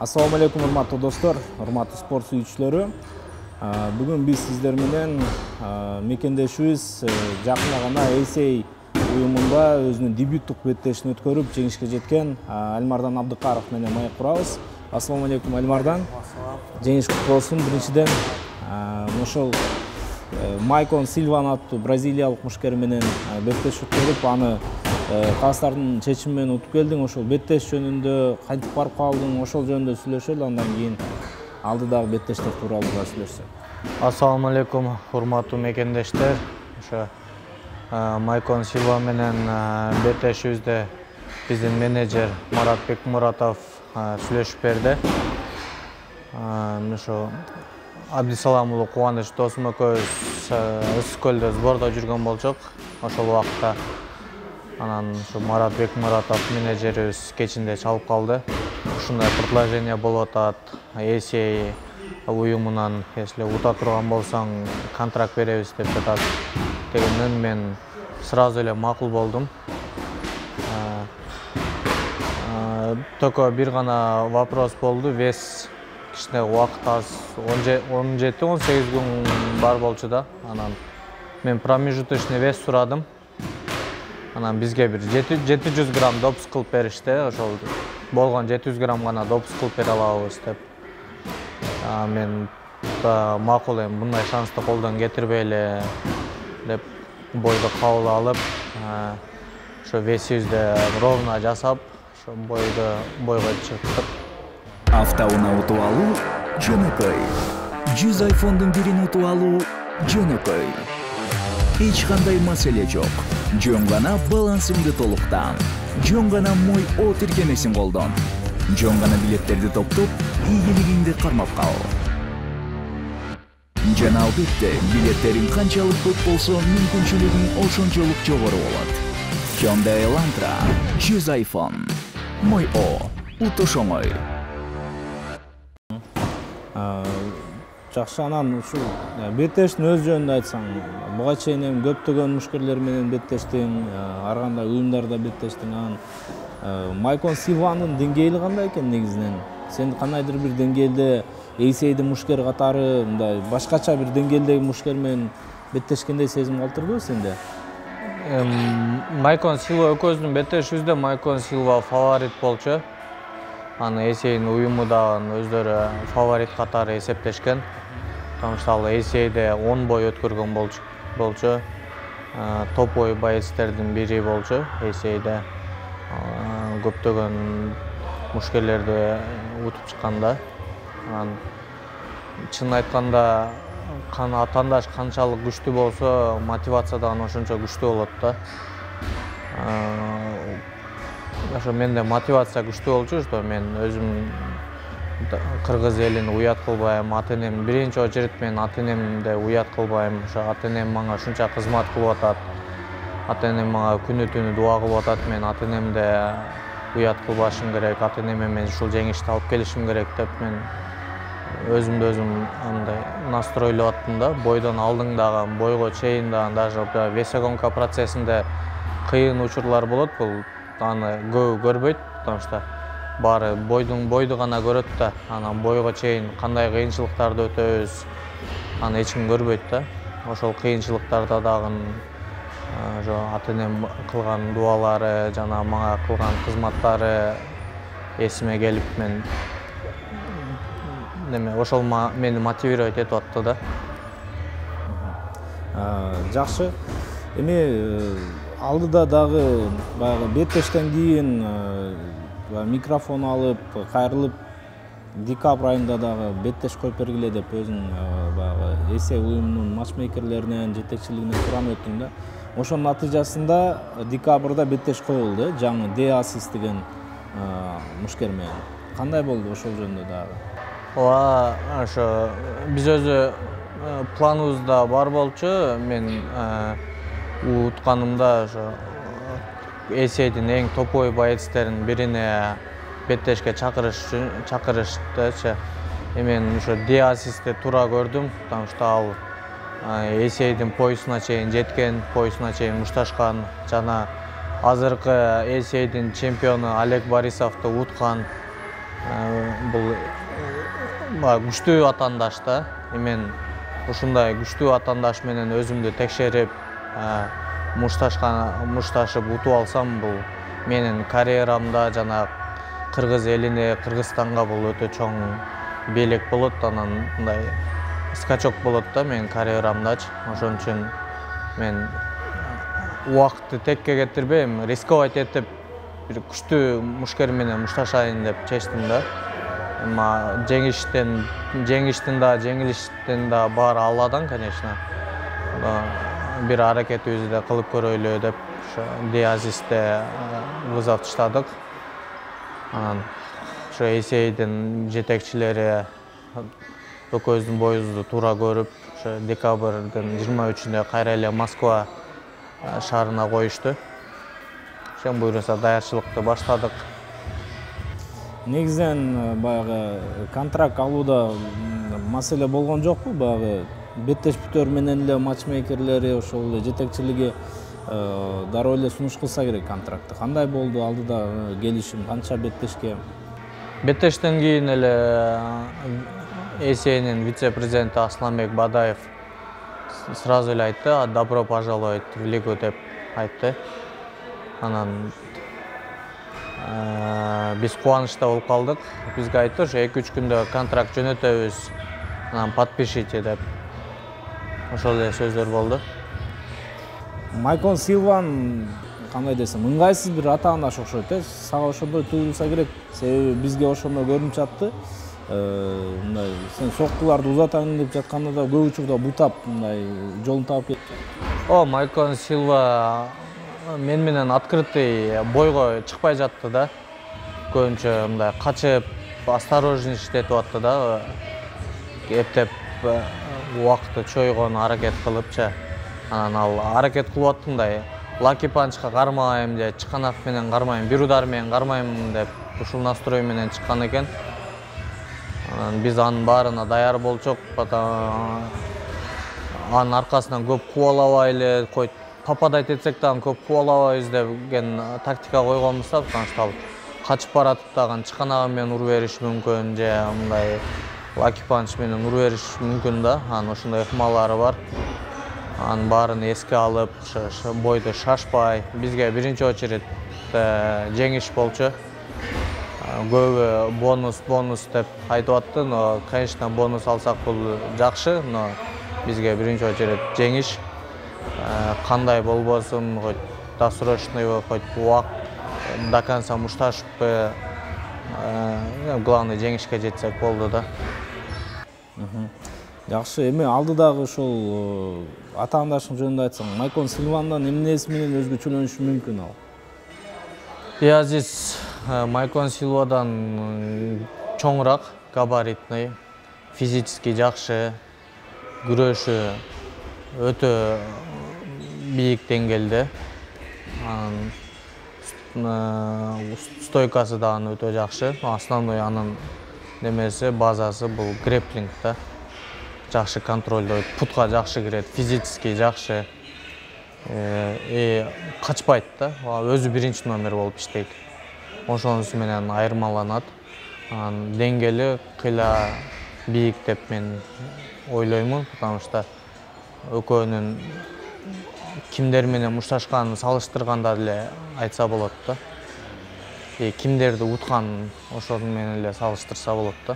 Assalamu alaikum урматтуу достор, урматтуу спорт сүйүүчүлөрү. Бүгүн биз сиздер менен мекендешибиз жакында гана ACA уюмунда өзүнүн дебюттук беттешин өткөрүп, жеңишке жеткен Альмардан Абдыкаров менен маек курабыз. Assalamu alaikum Альмардан. Жеңиш куттуу болсун. Биринчиден, ошол Майкон Силван аттуу бразилиялык мушкер менен беттеш өткөрүп, аны кастардын чечими менен утуп келдиң. Ошол беттеш жөнүндө кантип барып калдың, ошол жөнүндө сүйлөшөлү, андан кийин алдыдагы беттештер тууралуу да сүйлөшсөк. Assalamu alaikum урматтуу мекендештер. Ошо Майкон Силва менен беттешибизде биздин менеджер Марат Бекмуратов сүйлөшүп берди. Ошо Абдисалам уулу Кубаныч досум экөөбүз Ысык көлдө сбордо жүргөн болчок. Ошол убакта анан ушу Марат Бекмуратов менеджерибиз кечинде чалып калды. Ушундай предложение болуп атат. ACA уюмунан если ута турган болсоң контракт беребиз деп жатат. Дегенден мен сразу эле макул болдум. Только бир гана вопрос болду. Вес кичине убакыт аз 17-18 күн бар болчу да. Анан мен промежуточный вес сурадым. Анан бизге бир 700 грамм допуск кылып беришти. Ошол болгон 700 грамм гана допуск кылып бере алабыз деп. Мен макул эми мындай шансты колдон кетирбейли деп бойду кабыл алып, ошо весибизди ровно жасап, ошо бойго чыктык. Автоунаа утуп алуу жөнөкөй. 100 iPhone'дун бирин утуп алуу жөнөкөй. Эч кандай маселе жок. Жөн гана балансыңды толуктан. Жөн гана мой О тиркемесин колдон. Жөн гана билеттерди топтоп, ийгилигиңди кармап кал. Жана албетте, билеттериң канчалык көп болсо, мүмкүнчүлүгүң ошончолук жогору болот. Hyundai Elantra 100 iPhone. Мой О утуш оңой. Жакшы, анан ушул беттештин өз жөнүндө айтсаң, буга чейин эми көптөгөн мушкерлер менен беттештиң, ар кандай уюмдарда беттештиң. Анан Майкон Силванын деңгээли кандай экен негизинен? Сен кандайдыр бир деңгээлде ACA'дин мушкер катары, мындай башкача бир деңгээлдеги мушкер менен беттешкендей сезим калтырдыбы сенде? Майкон Силва экөөбүздүн беттешибизде Майкон Силва фаворит болчу. Аны ACA'нын уюму дагы өздөрү фаворит катары эсептешкен. Потому что ал ACA'де 10 бой өткөргөн болчу. Топ-бой боецтердин бири болчу ACA'де. Көптөгөн мушкерлерди утуп чыкканда. Анан чын айтканда атандаш канчалык күчтүү болсо, мотивация дагы ошончо күчтүү болот да. Ошо менде мотивация күчтүү болчу, что мен өзүм кыргыз элин уят кылбайм, ата-энем биринчи очередь мен ата-энемди уят кылбайм. Ошо ата-энем мага ушунча кызмат кылып атат. Ата-энем мага күнү-түнү дуа кылып атат. Мен ата-энемди уят кылбашым керек, ата-энеме мен ушул жеңишти алып келишим керек деп мен өзүмдү өзүм андай настройлоп аттым да. Бойдон алдың дагы, бойго чейин дагы, даже весогонка процессинде кыйын учурлар болот. Бул аны көп көрбөйт, потому что баары бойду гана көрөт да. Анан бойго чейин кандай кыйынчылыктарды өтөбүз, аны эч ким көрбөйт да. Ошол кыйынчылыктарда дагы ошо ата-энем кылган дуалары жана мага кылган кызматтары эсиме келип, мен ошол мени мотивировать этип атты да. Жакшы. Эми алдыда дагы баягы беттештен кийин микрофон алып, кайрылып декабрь айында дагы беттеш коюп бергиле деп өзүң баягы ACA уюмунун матчмейкерлеринен, жетекчилигинен сурап өттүң да. Ошонун натыйжасында декабрда беттеш коюлду, жаңы Деасис деген мушкер менен. Кандай болду ошол жөнүндө дагы? Ооба, ошо биз өзү планыбызда бар болчу. Мен утканымда ошо ACA'дин эң топовой боецтердин бирине беттешке чакырыштычы. Мен ошо Деасисти туура көрдүм, потому что ал ACA'дин поясына чейин жеткен, поясына чейин мушташкан жана азыркы ACA'дин чемпиону Олег Борисовду уткан. бул күчтүү атандаш да. Мен ушундай күчтүү атандаш менен өзүмдү текшерип, мушташып утуп алсам, бул менин карьерамда жана кыргыз элине, Кыргызстанга бул өтө чоң белек болот, анан мындай скачок болот да менин карьерамдачы. Ошон үчүн мен убакытты текке кетирбейм, рисковать этип бир күчтүү мушкер менен мушташайын деп чечтим да. Эми жеңиштин да, жеңилиштин да баары Алладан, конечно. Бир аракетибизди да кылып көрөйлү деп Диазисте вызов таштадык. Анан ошо ACA'дын жетекчилери экөөбүздүн боюбузду туура көрүп, ошо декабрдын 23-үндө кайра эле Москва шаарына коюшту. Ошон буйруса даярчылыкты баштадык. Негизинен баягы контракт алууда маселе болгон жокпу? Баягы беттешпүтөр менен эле матчмейкерлери, ошол эле жетекчилиги дароо эле сунуш кылса керек контрактты. Кандай болду алдыда келишим, канча беттешке? Беттештен кийин эле ACA'нын вице-президенти Асланбек Бадаев сразу эле айтты: "Добро пожаловать в лигу" деп айтты. Анан биз кубанычта болуп калдык. Бизге айтты, ошо 2-3 күндө контракт жөнөтөбүз, анан подпишите деп. Ошол эле сөздөр болду. Майкон Силван кандай десем, ыңгайсыз бир атаандаш окшойт, сага ошондой туюлса керек. Себеби бизге ошондой көрүнүп жатты. Мындай сен соккуларды узатайын деп жатканда да көп учурда бутап, мындай жолун таап кетти. Майкон Силва мен менен открытый бойго чыкпай жатты да. Көбүнчө мындай качып, осторожничать атты да. Эптеп убакытты чойгон аракет кылыпчы. Анан ал аракет кылып аттымдай лаки панчка кармайм же чыканак менен кармайм, бир удар менен кармайм деп ушул настрой менен чыккан экен. Анан биз анын баарына даяр болчук. Анын аркасынан көп кубалабайлы, попадать этсек дагы көп кубалабайбыз деген тактика койгонбуз да, потому что ал качып баратып дагы чыканагы менен уруп бериш мүмкүн же мындай лаки панч менен уруп бериш мүмкүн да. Анын ошондой ыкмалары бар. Анын баарын эске алып, бойду шашпай, бизге биринчи очередь жеңиш болчу. Көбү бонус деп айтып атты, но конечно бонус алсак бул жакшы, но бизге биринчи очередь жеңиш. Кандай болбосун, хоть досрочный, хоть убак до конца мушташып, главный жеңишке жетсек болду да. Жакшы, эми алдыдагы ошол атаандашың жөнүндө айтсаң, Майкон Силвандан эмнеси менен өзгөчөлөнүшү мүмкүн ал? Диазис Майкон Силвадан чоңураак, габаритный, физически жакшы, күрөшү өтө бийик деңгээлде. Стойкасы дагы өтө жакшы. Основной анын немеси, базасы бул грэпплинг да. Жакшы контролдойт, путка жакшы кирет, физически жакшы. Качпайт да, өзү биринчи номер болуп иштейт. Ошонусу менен айырмаланат. Деңгээли кыйла бийик деп мен ойлоймун, потому что экөөнүн кимдер менен мушташканын салыштырганда деле айтса болот да. Кимдерди утканын ошону менен эле салыштырса болот да.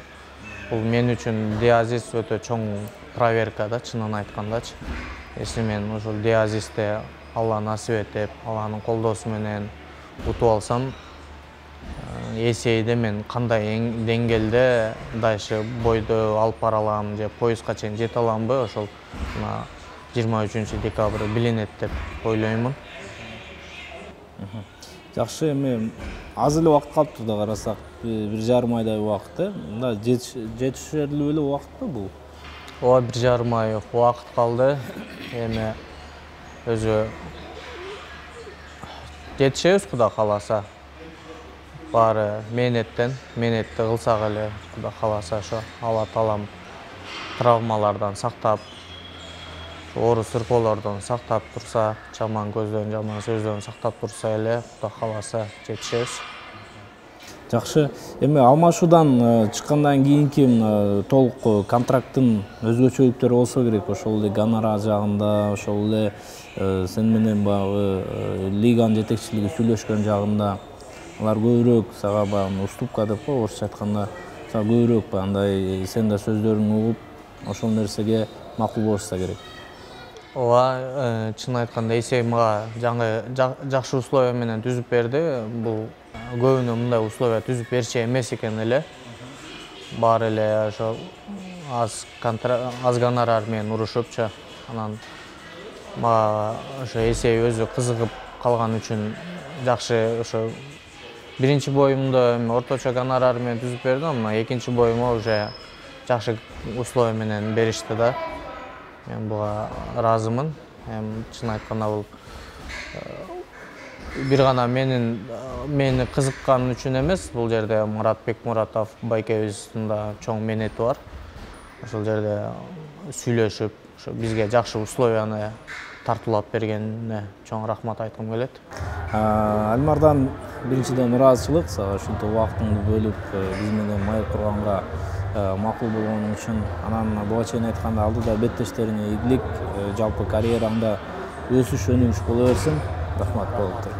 Бул мен үчүн Диазис өтө чоң проверка да, чынын айткандачы. Если мен ошол Диазисте Алла насип этип, Алланын колдоосу менен утуп алсам, ACA'де мен кандай деңгээлде дальше бойду алып бара алам же пояска чейин жете аламбы, ошол 23 декабрь билинет деп ойлоймун. Жакшы, эми аз эле убакыт калыптыр да карасак, 1,5 айдай убакыт, мында жетишерлүү эле убакытпы бул? Ооба, 1,5 ай убакыт калды. Эми өзү жетишебиз, Кудай кааласа. Баары мээнетти кылсак эле, Кудай кааласа, ошо Алла Таалам травмалардан сактап, оору сыркоолордон сактап турса, жаман көздөн, жаман сөздөн сактап турса эле, Кудай кааласа жетишебиз. Жакшы. Эми алмашуудан чыккандан кийинки толук контракттын өзгөчөлүктөрү болсо керек. Ошол эле гонорар жагында, ошол эле сен менен баягы лиганын жетекчилиги сүйлөшкөн жагында алар көбүрөөк сага баягы уступка деп коебу, орусча айтканда, сага көбүрөөк андай сен да сөздөрүңдү угуп, ошол нерсеге макул болушса керек. Ооба, чын айтканда Эйсей мага жакшы условия менен түзүп берди. Бул көбүнө мындай условия түзүп берчү эмес экен эле. Баары эле ошо аз гонорар менен урушупчу. Анан мага ошо Эйсей өзү кызыгып калган үчүн жакшы ошо биринчи боюмда орточо гонорар менен түзүп берди, ама экинчи боюма уже жакшы условия менен беришти да. Мен буга ыраазымын. Чын айтканда бул бир гана мени кызыккан үчүн эмес, бул жерде Марат Бекмуратов байкебиздин да чоң менети бар. Ошол жерде сүйлөшүп, ошо бизге жакшы условияны тартуулап бергенине чоң рахмат айткым келет. Альмардан биринчиден ыраазычылык, сага ушинтип убактыңды бөлүп биз менен маек курганга макул болгону үчүн. Анан буга чейин айтканда алдыда беттештериңе ийгилик, жалпы карьераңда өсүш өнүгүш боло берсин. Рахмат болуптур.